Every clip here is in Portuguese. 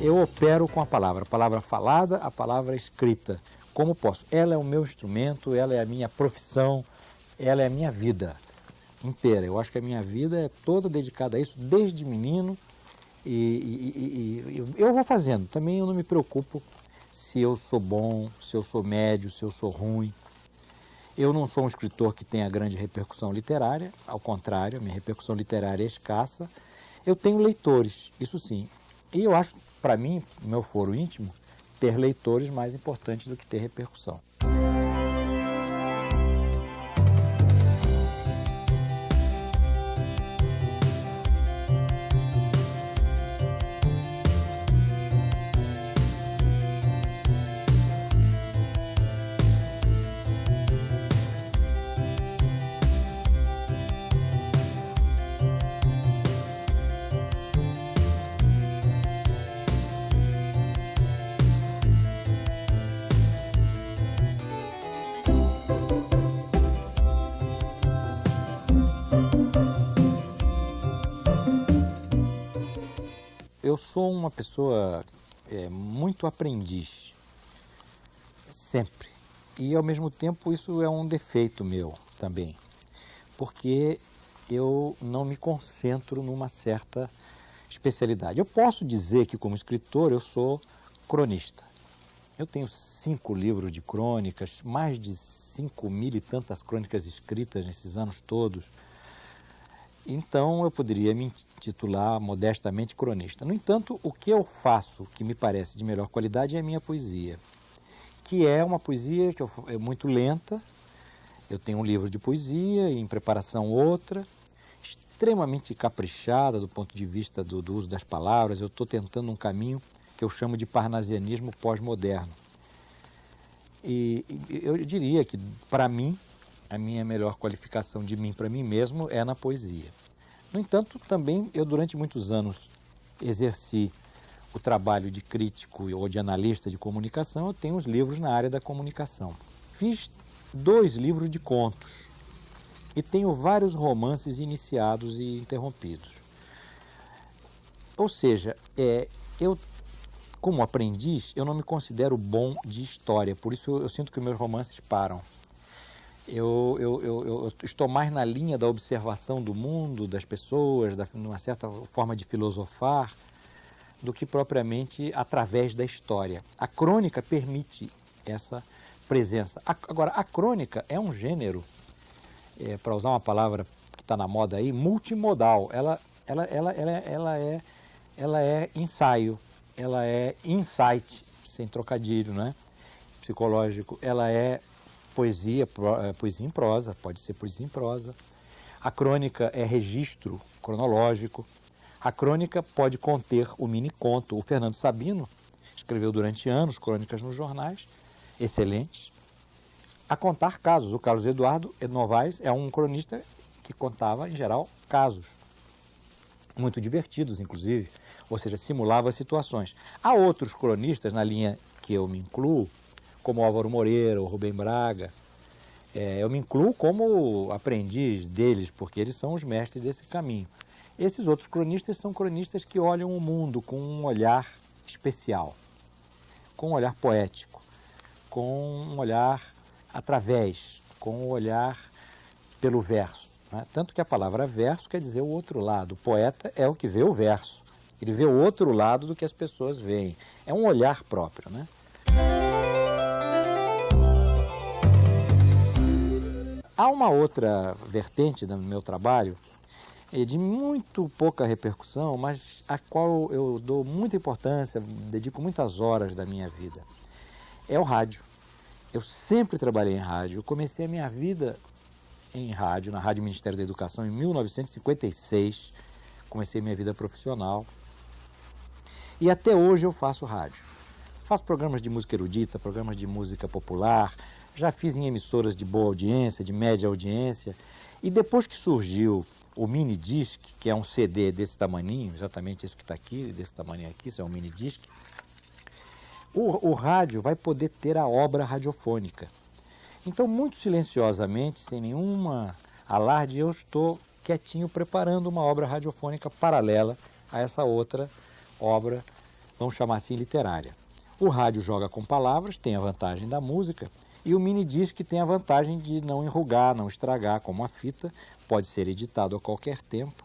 Eu opero com a palavra falada, a palavra escrita. Como posso? Ela é o meu instrumento, ela é a minha profissão, ela é a minha vida inteira. Eu acho que a minha vida é toda dedicada a isso, desde menino, e eu vou fazendo. Também eu não me preocupo se eu sou bom, se eu sou médio, se eu sou ruim. Eu não sou um escritor que tenha grande repercussão literária, ao contrário, a minha repercussão literária é escassa. Eu tenho leitores, isso sim. E eu acho, para mim, no meu foro íntimo, ter leitores mais importante do que ter repercussão. Eu sou uma pessoa muito aprendiz, sempre. E, ao mesmo tempo, isso é um defeito meu também, porque eu não me concentro numa certa especialidade. Eu posso dizer que, como escritor, eu sou cronista. Eu tenho 5 livros de crônicas, mais de 5.000 e tantas crônicas escritas nesses anos todos. Então, eu poderia me intitular modestamente cronista. No entanto, o que eu faço, que me parece de melhor qualidade, é a minha poesia, que é uma poesia que é muito lenta. Eu tenho um livro de poesia, e em preparação outra, extremamente caprichada do ponto de vista do uso das palavras. Eu estou tentando um caminho que eu chamo de parnasianismo pós-moderno. E eu diria que, para mim, a minha melhor qualificação de mim para mim mesmo é na poesia. No entanto, também eu durante muitos anos exerci o trabalho de crítico ou de analista de comunicação. Eu tenho uns livros na área da comunicação. Fiz 2 livros de contos e tenho vários romances iniciados e interrompidos. Ou seja, eu, como aprendiz, eu não me considero bom de história, por isso eu sinto que meus romances param. Eu estou mais na linha da observação do mundo, das pessoas, uma certa forma de filosofar, do que propriamente através da história. A crônica permite essa presença. Agora, a crônica é um gênero, para usar uma palavra que está na moda aí, multimodal. Ela é ensaio, ela é insight, sem trocadilho, né? Psicológico. Ela é poesia em prosa, pode ser poesia em prosa. A crônica é registro cronológico. A crônica pode conter o mini-conto. O Fernando Sabino escreveu durante anos crônicas nos jornais, excelentes, a contar casos. O Carlos Eduardo Novaes é um cronista que contava, em geral, casos, muito divertidos, inclusive, ou seja, simulava situações. Há outros cronistas, na linha que eu me incluo, como Álvaro Moreira ou Rubem Braga. Eu me incluo como aprendiz deles, porque eles são os mestres desse caminho. Esses outros cronistas são cronistas que olham o mundo com um olhar especial, com um olhar poético, com um olhar com um olhar pelo verso, né? Tanto que a palavra verso quer dizer o outro lado. O poeta é o que vê o verso. Ele vê o outro lado do que as pessoas veem. É um olhar próprio, né? Há uma outra vertente do meu trabalho, de muito pouca repercussão, mas a qual eu dou muita importância, dedico muitas horas da minha vida. É o rádio. Eu sempre trabalhei em rádio. Eu comecei a minha vida em rádio, na Rádio Ministério da Educação, em 1956. Comecei minha vida profissional. E até hoje eu faço rádio. Faço programas de música erudita, programas de música popular. Já fiz em emissoras de boa audiência, de média audiência. E depois que surgiu o mini disc, que é um CD desse tamaninho, exatamente isso que está aqui, desse tamanho aqui, isso é um mini disc, o rádio vai poder ter a obra radiofônica. Então, muito silenciosamente, sem nenhuma alarde, eu estou quietinho preparando uma obra radiofônica paralela a essa outra obra vamos chamar assim, literária. O rádio joga com palavras, tem a vantagem da música, e o minidisc tem a vantagem de não enrugar, não estragar, como a fita, pode ser editado a qualquer tempo.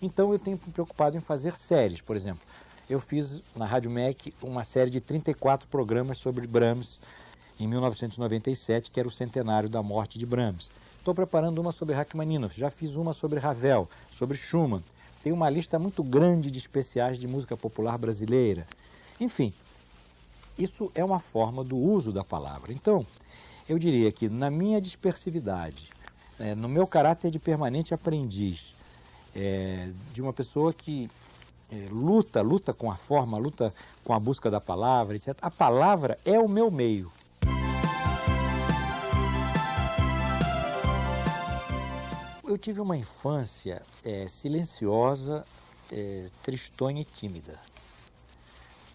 Então eu tenho me preocupado em fazer séries, por exemplo. Eu fiz na Rádio MEC uma série de 34 programas sobre Brahms, em 1997, que era o centenário da morte de Brahms. Estou preparando uma sobre Rachmaninoff, já fiz uma sobre Ravel, sobre Schumann. Tem uma lista muito grande de especiais de música popular brasileira. Enfim, isso é uma forma do uso da palavra. Então, eu diria que na minha dispersividade, no meu caráter de permanente aprendiz, de uma pessoa que luta com a forma, luta com a busca da palavra, etc. A palavra é o meu meio. Eu tive uma infância silenciosa, tristonha e tímida.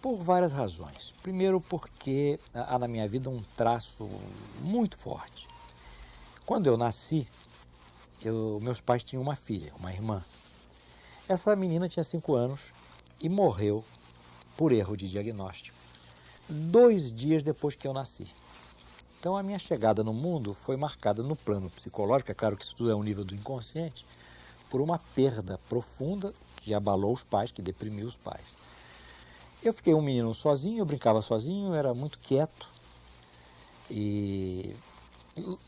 Por várias razões. Primeiro porque há na minha vida um traço muito forte. Quando eu nasci, meus pais tinham uma filha, uma irmã. Essa menina tinha 5 anos e morreu por erro de diagnóstico 2 dias depois que eu nasci. Então a minha chegada no mundo foi marcada no plano psicológico, é claro que isso tudo é um nível do inconsciente, por uma perda profunda que abalou os pais, que deprimiu os pais. Eu fiquei um menino sozinho, eu brincava sozinho, era muito quieto. E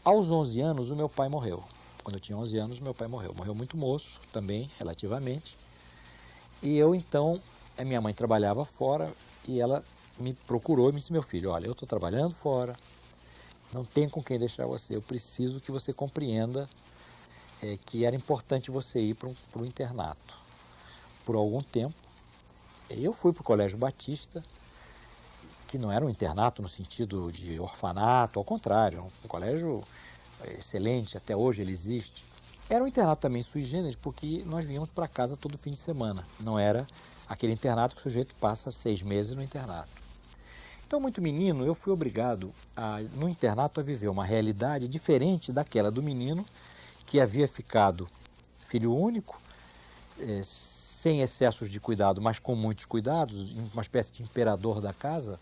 aos 11 anos o meu pai morreu. Quando eu tinha 11 anos, meu pai morreu. Morreu muito moço também, relativamente. E eu então, a minha mãe trabalhava fora e ela me procurou e me disse: meu filho, olha, eu estou trabalhando fora, não tenho com quem deixar você, eu preciso que você compreenda que era importante você ir para um internato por algum tempo. Eu fui para o Colégio Batista, que não era um internato no sentido de orfanato, ao contrário, um colégio excelente, até hoje ele existe. Era um internato também sui generis, porque nós vínhamos para casa todo fim de semana. Não era aquele internato que o sujeito passa 6 meses no internato. Então, muito menino, eu fui obrigado, no internato, a viver uma realidade diferente daquela do menino que havia ficado filho único, sem excessos de cuidado, mas com muitos cuidados, uma espécie de imperador da casa.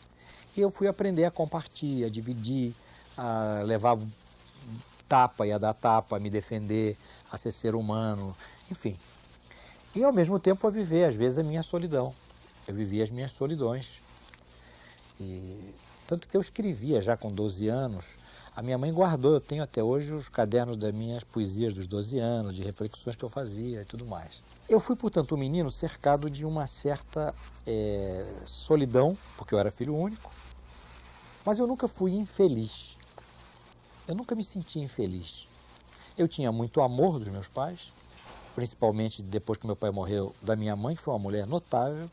E eu fui aprender a compartilhar, a dividir, a levar tapa e a dar tapa, a me defender, a ser humano, enfim. E ao mesmo tempo a viver, às vezes, a minha solidão. Eu vivia as minhas solidões. Tanto que eu escrevia já com 12 anos. A minha mãe guardou, eu tenho até hoje os cadernos das minhas poesias dos 12 anos, de reflexões que eu fazia e tudo mais. Eu fui, portanto, um menino cercado de uma certa solidão, porque eu era filho único, mas eu nunca fui infeliz. Eu nunca me senti infeliz. Eu tinha muito amor dos meus pais, principalmente depois que meu pai morreu, da minha mãe, que foi uma mulher notável,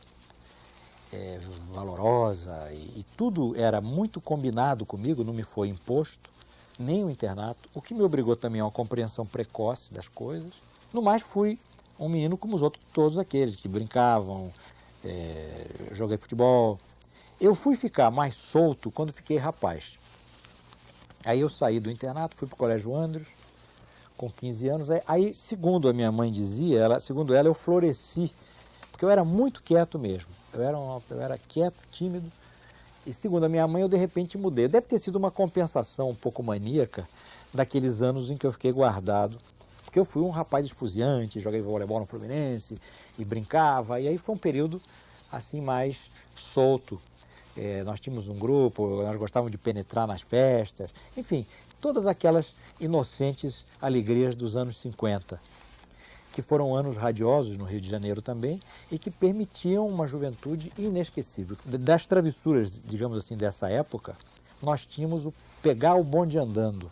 valorosa, e tudo era muito combinado comigo, não me foi imposto, nem o internato, o que me obrigou também a uma compreensão precoce das coisas. No mais, fui um menino como os outros, todos aqueles que brincavam, joguei futebol. Eu fui ficar mais solto quando fiquei rapaz. Aí eu saí do internato, fui para o Colégio Andrews, com 15 anos. Aí, segundo a minha mãe dizia, segundo ela, eu floresci, porque eu era muito quieto mesmo. Eu era quieto, tímido, e segundo a minha mãe, eu de repente mudei. Deve ter sido uma compensação um pouco maníaca daqueles anos em que eu fiquei guardado, porque eu fui um rapaz esfuziante, joguei voleibol no Fluminense e brincava, e aí foi um período assim mais solto. Nós tínhamos um grupo, nós gostávamos de penetrar nas festas, enfim, todas aquelas inocentes alegrias dos anos 50, que foram anos radiosos no Rio de Janeiro também e que permitiam uma juventude inesquecível. Das travessuras, digamos assim, dessa época, nós tínhamos o pegar o bonde andando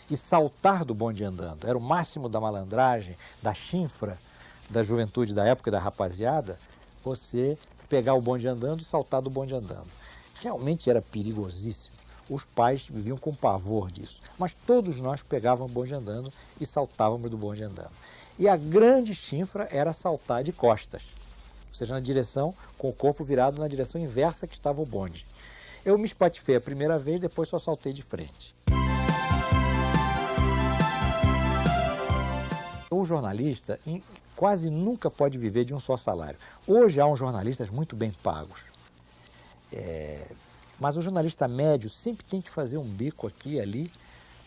e saltar do bonde andando. Era o máximo da malandragem, da chinfra da juventude da época, da rapaziada, você pegar o bonde andando e saltar do bonde andando. Realmente era perigosíssimo. Os pais viviam com pavor disso. Mas todos nós pegávamos o bonde andando e saltávamos do bonde andando. E a grande chinfra era saltar de costas, ou seja, na direção, com o corpo virado na direção inversa que estava o bonde. Eu me espatifei a primeira vez, depois só saltei de frente. O jornalista quase nunca pode viver de um só salário. Hoje há uns jornalistas muito bem pagos. Mas o jornalista médio sempre tem que fazer um bico aqui e ali,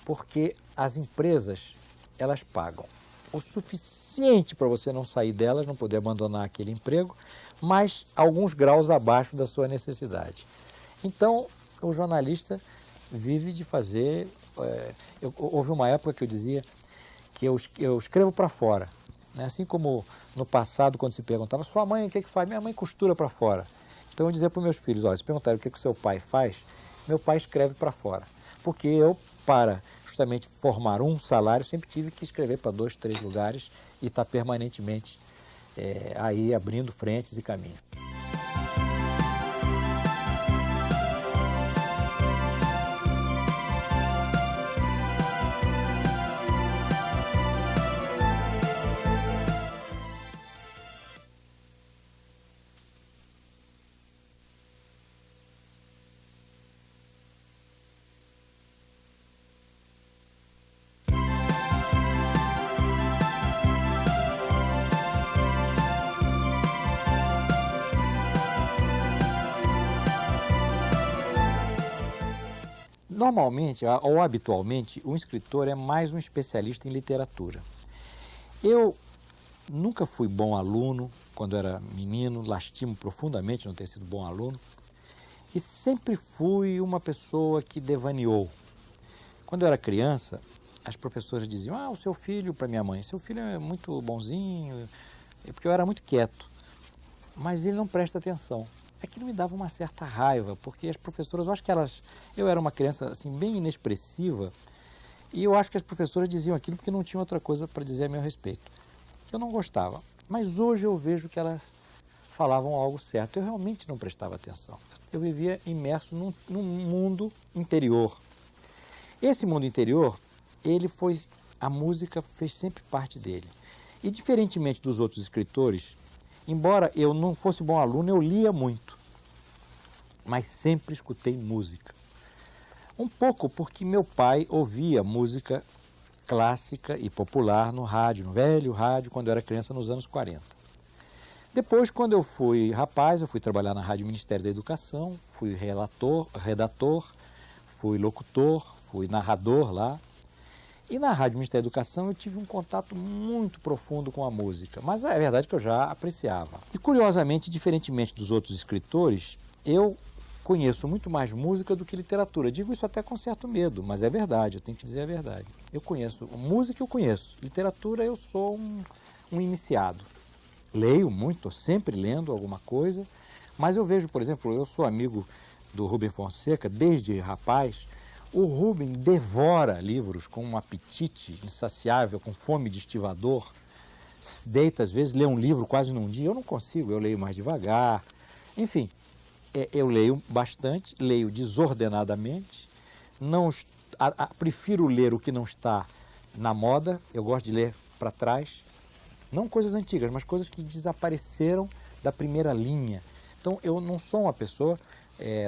porque as empresas, elas pagam o suficiente para você não sair delas, não poder abandonar aquele emprego, mas alguns graus abaixo da sua necessidade. Então, o jornalista vive de fazer... houve uma época que eu dizia que eu escrevo para fora, né? Assim como no passado, quando se perguntava, sua mãe o que faz? Minha mãe costura para fora. Então eu dizia para os meus filhos, olha, se perguntarem o que o seu pai faz, meu pai escreve para fora. Porque eu, para justamente formar um salário, sempre tive que escrever para 2, 3 lugares e estar permanentemente aí abrindo frentes e caminhos. Normalmente, ou habitualmente, o escritor é mais um especialista em literatura. Eu nunca fui bom aluno quando era menino, lastimo profundamente não ter sido bom aluno, e sempre fui uma pessoa que devaneou. Quando eu era criança, as professoras diziam, o seu filho, para minha mãe, seu filho é muito bonzinho, porque eu era muito quieto, mas ele não presta atenção. Aquilo me dava uma certa raiva, porque as professoras, eu acho que eu era uma criança assim, bem inexpressiva, e eu acho que as professoras diziam aquilo porque não tinham outra coisa para dizer a meu respeito. Eu não gostava, mas hoje eu vejo que elas falavam algo certo. Eu realmente não prestava atenção. Eu vivia imerso num mundo interior. Esse mundo interior, a música fez sempre parte dele. E diferentemente dos outros escritores, embora eu não fosse bom aluno, eu lia muito, mas sempre escutei música. Um pouco porque meu pai ouvia música clássica e popular no rádio, no velho rádio, quando eu era criança, nos anos 40. Depois, quando eu fui rapaz, eu fui trabalhar na Rádio Ministério da Educação, fui redator, fui locutor, fui narrador lá. E na Rádio Ministério da Educação eu tive um contato muito profundo com a música, mas é verdade que eu já apreciava. E curiosamente, diferentemente dos outros escritores, eu conheço muito mais música do que literatura. Digo isso até com certo medo, mas é verdade, eu tenho que dizer a verdade. Eu conheço, música eu conheço, literatura eu sou um iniciado. Leio muito, estou sempre lendo alguma coisa, mas eu vejo, por exemplo, eu sou amigo do Rubem Fonseca desde rapaz. O Rubem devora livros com um apetite insaciável, com fome de estivador. Deita, às vezes, lê um livro quase num dia. Eu não consigo, eu leio mais devagar. Enfim, eu leio bastante, leio desordenadamente. Prefiro ler o que não está na moda. Eu gosto de ler para trás. Não coisas antigas, mas coisas que desapareceram da primeira linha. Então, eu não sou uma pessoa...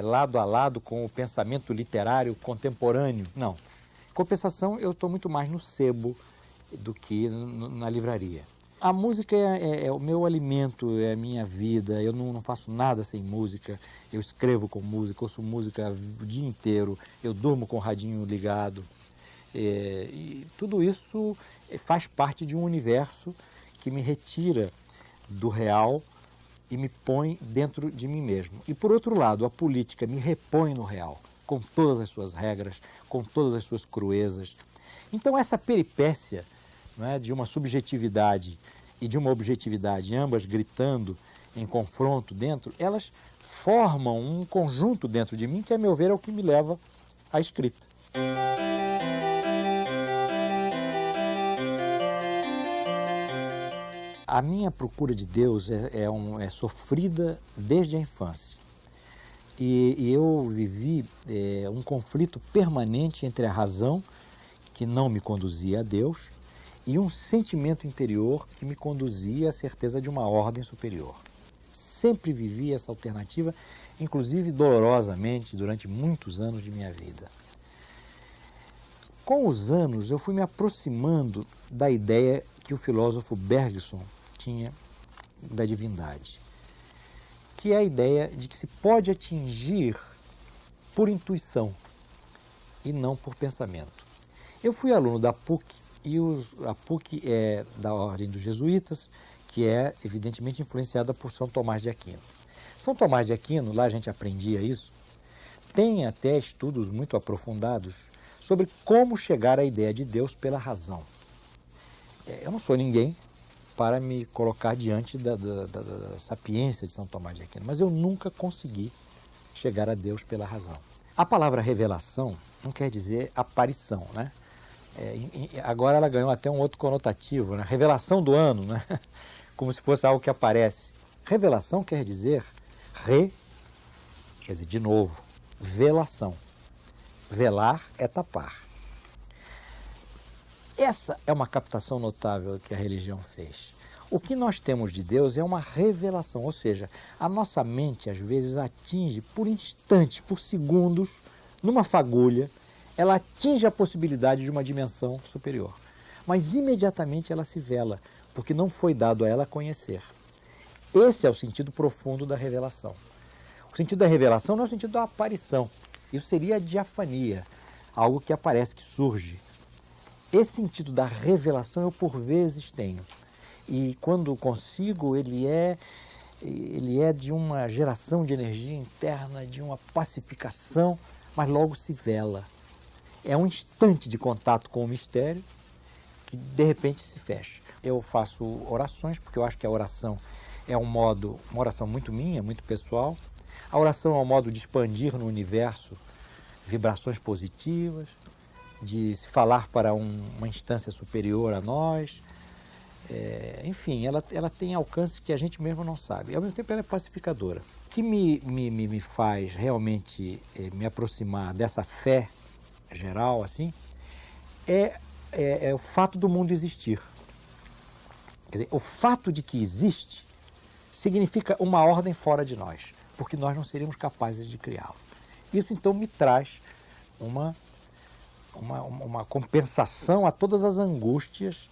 lado a lado com o pensamento literário contemporâneo. Não. Em compensação, eu estou muito mais no sebo do que na livraria. A música é o meu alimento, é a minha vida. Eu não faço nada sem música. Eu escrevo com música, ouço música o dia inteiro. Eu durmo com o radinho ligado. E tudo isso faz parte de um universo que me retira do real e me põe dentro de mim mesmo. E por outro lado, a política me repõe no real, com todas as suas regras, com todas as suas cruezas. Então essa peripécia, não é, de uma subjetividade e de uma objetividade, ambas gritando em confronto dentro, elas formam um conjunto dentro de mim que, a meu ver, é o que me leva à escrita. A minha procura de Deus é sofrida desde a infância. E eu vivi um conflito permanente entre a razão, que não me conduzia a Deus, e um sentimento interior que me conduzia à certeza de uma ordem superior. Sempre vivi essa alternativa, inclusive dolorosamente, durante muitos anos de minha vida. Com os anos, eu fui me aproximando da ideia que o filósofo Bergson tinha da divindade, que é a ideia de que se pode atingir por intuição e não por pensamento. Eu fui aluno da PUC e a PUC é da ordem dos jesuítas, que é evidentemente influenciada por São Tomás de Aquino. São Tomás de Aquino, lá a gente aprendia isso, tem até estudos muito aprofundados sobre como chegar à ideia de Deus pela razão. Eu não sou ninguém para me colocar diante da sapiência de São Tomás de Aquino, mas eu nunca consegui chegar a Deus pela razão. A palavra revelação não quer dizer aparição, né? Agora ela ganhou até um outro conotativo, né? Revelação do ano, né? Como se fosse algo que aparece. Revelação quer dizer quer dizer de novo, velação. Velar é tapar. Essa é uma captação notável que a religião fez. O que nós temos de Deus é uma revelação, ou seja, a nossa mente às vezes atinge por instantes, por segundos, numa fagulha, ela atinge a possibilidade de uma dimensão superior. Mas imediatamente ela se vela, porque não foi dado a ela conhecer. Esse é o sentido profundo da revelação. O sentido da revelação não é o sentido da aparição. Isso seria a diafania, algo que aparece, que surge. Esse sentido da revelação eu por vezes tenho. E quando consigo, ele é de uma geração de energia interna, de uma pacificação, mas logo se vela. É um instante de contato com o mistério que de repente se fecha. Eu faço orações, porque eu acho que a oração é uma oração muito minha, muito pessoal. A oração é um modo de expandir no universo vibrações positivas, de se falar para uma instância superior a nós. Enfim, ela tem alcances que a gente mesmo não sabe. Ao mesmo tempo ela é pacificadora. O que me faz realmente me aproximar dessa fé geral, assim, é o fato do mundo existir. Quer dizer, o fato de que existe significa uma ordem fora de nós, porque nós não seríamos capazes de criá-lo. Isso então me traz uma compensação a todas as angústias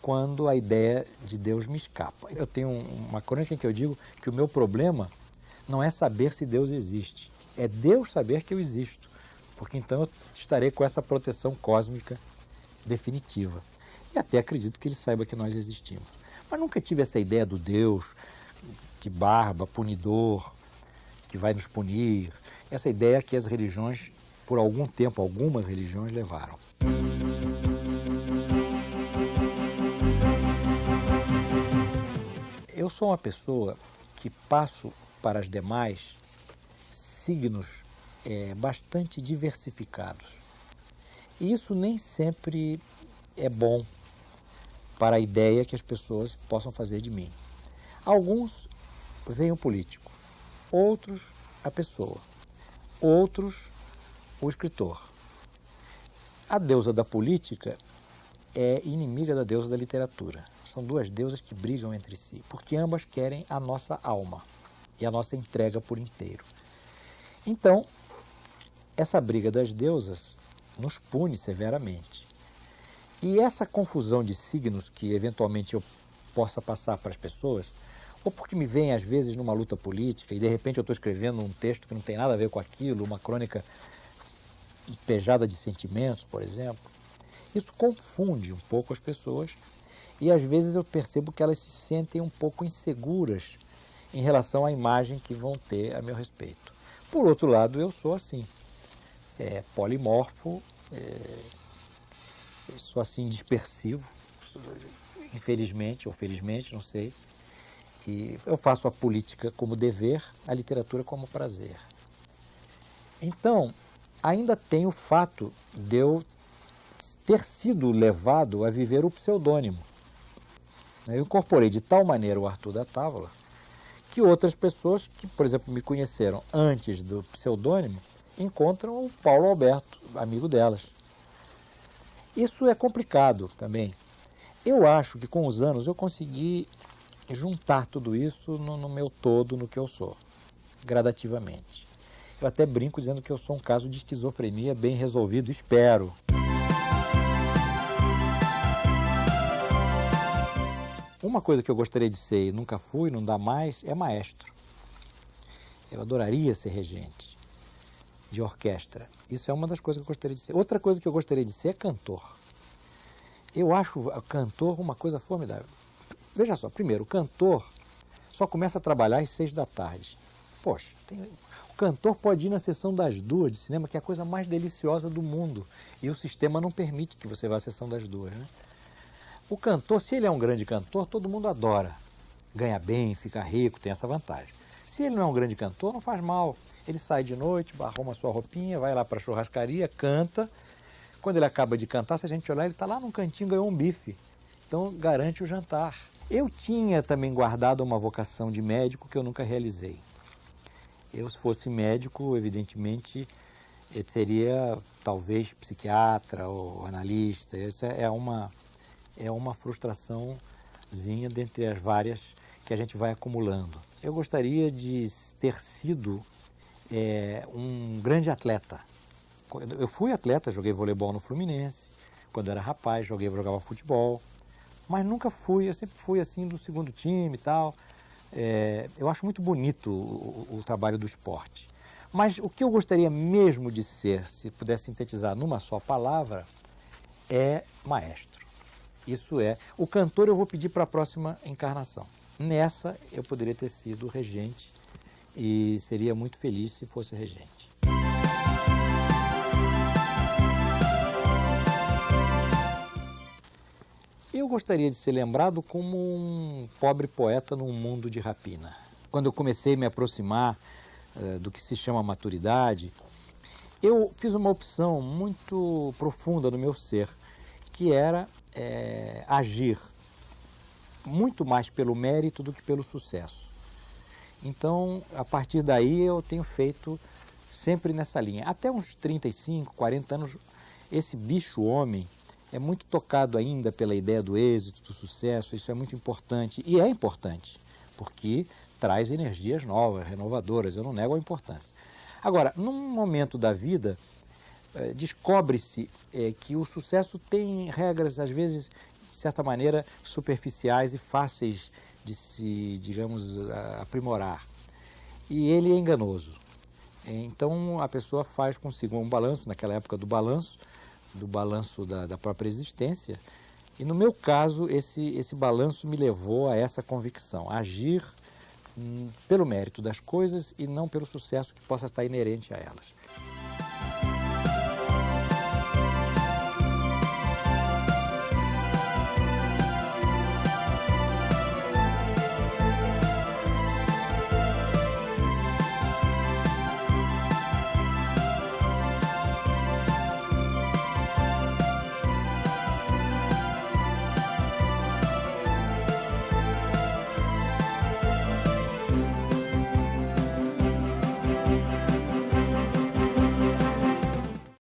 quando a ideia de Deus me escapa. Eu tenho uma crônica em que eu digo que o meu problema não é saber se Deus existe, é Deus saber que eu existo, porque então eu estarei com essa proteção cósmica definitiva. E até acredito que ele saiba que nós existimos. Mas nunca tive essa ideia do Deus de barba, punidor, que vai nos punir. Essa ideia que as religiões, por algum tempo, algumas religiões levaram. Eu sou uma pessoa que passo para as demais signos bastante diversificados. E isso nem sempre é bom para a ideia que as pessoas possam fazer de mim. Alguns veem o político, outros a pessoa, outros o escritor. A deusa da política é inimiga da deusa da literatura. São duas deusas que brigam entre si, porque ambas querem a nossa alma e a nossa entrega por inteiro. Então, essa briga das deusas nos pune severamente. E essa confusão de signos que eventualmente eu possa passar para as pessoas, ou porque me vem às vezes numa luta política e de repente eu estou escrevendo um texto que não tem nada a ver com aquilo, uma crônica pejada de sentimentos, por exemplo, isso confunde um pouco as pessoas e às vezes eu percebo que elas se sentem um pouco inseguras em relação à imagem que vão ter a meu respeito. Por outro lado, eu sou assim, polimorfo, sou assim dispersivo, infelizmente ou felizmente, não sei, e eu faço a política como dever, a literatura como prazer. Então, ainda tem o fato de eu ter sido levado a viver o pseudônimo. Eu incorporei de tal maneira o Arthur da Távola que outras pessoas que, por exemplo, me conheceram antes do pseudônimo encontram o Paulo Alberto, amigo delas. Isso é complicado também. Eu acho que com os anos eu consegui juntar tudo isso no meu todo, no que eu sou, gradativamente. Eu até brinco dizendo que eu sou um caso de esquizofrenia bem resolvido, espero. Uma coisa que eu gostaria de ser e nunca fui, não dá mais, é maestro. Eu adoraria ser regente de orquestra. Isso é uma das coisas que eu gostaria de ser. Outra coisa que eu gostaria de ser é cantor. Eu acho cantor uma coisa formidável. Veja só, primeiro, o cantor só começa a trabalhar às 6 da tarde. Poxa, o cantor pode ir na sessão das 2 de cinema, que é a coisa mais deliciosa do mundo. E o sistema não permite que você vá à sessão das 2, né? O cantor, se ele é um grande cantor, todo mundo adora. Ganha bem, fica rico, tem essa vantagem. Se ele não é um grande cantor, não faz mal. Ele sai de noite, arruma sua roupinha, vai lá para a churrascaria, canta. Quando ele acaba de cantar, se a gente olhar, ele está lá num cantinho, ganhou um bife. Então, garante o jantar. Eu tinha também guardado uma vocação de médico que eu nunca realizei. Eu, se fosse médico, evidentemente, seria talvez psiquiatra ou analista. Essa é uma frustraçãozinha dentre as várias que a gente vai acumulando. Eu gostaria de ter sido um grande atleta. Eu fui atleta, joguei voleibol no Fluminense. Quando era rapaz, jogava futebol. Mas nunca fui, eu sempre fui assim do segundo time e tal. Eu acho muito bonito o trabalho do esporte. Mas o que eu gostaria mesmo de ser, se pudesse sintetizar numa só palavra, é maestro. Isso é. O cantor eu vou pedir para a próxima encarnação. Nessa eu poderia ter sido regente e seria muito feliz se fosse regente. Eu gostaria de ser lembrado como um pobre poeta num mundo de rapina. Quando eu comecei a me aproximar do que se chama maturidade, eu fiz uma opção muito profunda no meu ser, que era agir muito mais pelo mérito do que pelo sucesso. Então, a partir daí, eu tenho feito sempre nessa linha. Até uns 35, 40 anos, esse bicho homem é muito tocado ainda pela ideia do êxito, do sucesso. Isso é muito importante, e é importante, porque traz energias novas, renovadoras, eu não nego a importância. Agora, num momento da vida, descobre-se que o sucesso tem regras, às vezes, de certa maneira, superficiais e fáceis de se, digamos, aprimorar. E ele é enganoso. Então, a pessoa faz consigo um balanço, naquela época do balanço da própria existência. E, no meu caso, esse balanço me levou a essa convicção, agir pelo mérito das coisas e não pelo sucesso que possa estar inerente a elas.